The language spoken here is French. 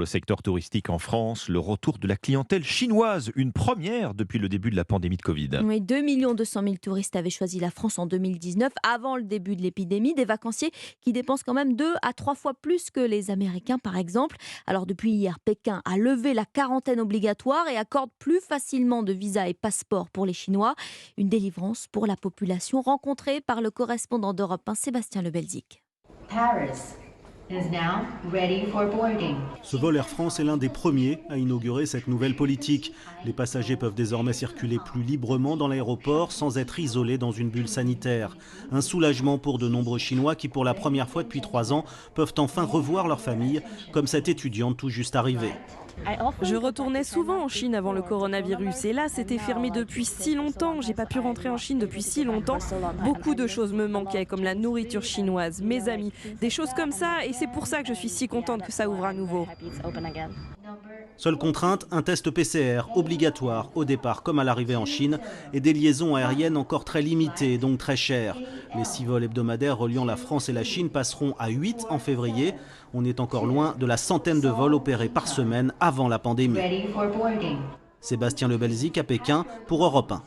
Le secteur touristique en France, le retour de la clientèle chinoise, une première depuis le début de la pandémie de Covid. Oui, 2 200 000 touristes avaient choisi la France en 2019, avant le début de l'épidémie. Des vacanciers qui dépensent quand même 2 à 3 fois plus que les Américains, par exemple. Alors depuis hier, Pékin a levé la quarantaine obligatoire et accorde plus facilement de visas et passeports pour les Chinois. Une délivrance pour la population rencontrée par le correspondant d'Europe 1, Sébastien Lebelzik. Paris is now ready for boarding. Ce vol Air France est l'un des premiers à inaugurer cette nouvelle politique. Les passagers peuvent désormais circuler plus librement dans l'aéroport sans être isolés dans une bulle sanitaire. Un soulagement pour de nombreux Chinois qui, pour la première fois depuis 3 ans, peuvent enfin revoir leur famille, comme cette étudiante tout juste arrivée. Je retournais souvent en Chine avant le coronavirus et là c'était fermé depuis si longtemps, j'ai pas pu rentrer en Chine depuis si longtemps. Beaucoup de choses me manquaient comme la nourriture chinoise, mes amis, des choses comme ça et c'est pour ça que je suis si contente que ça ouvre à nouveau. Seule contrainte, un test PCR obligatoire au départ comme à l'arrivée en Chine et des liaisons aériennes encore très limitées, donc très chères. Les 6 vols hebdomadaires reliant la France et la Chine passeront à 8 en février. On est encore loin de la centaine de vols opérés par semaine avant la pandémie. Ready for boarding. Sébastien Lebelzik à Pékin pour Europe 1.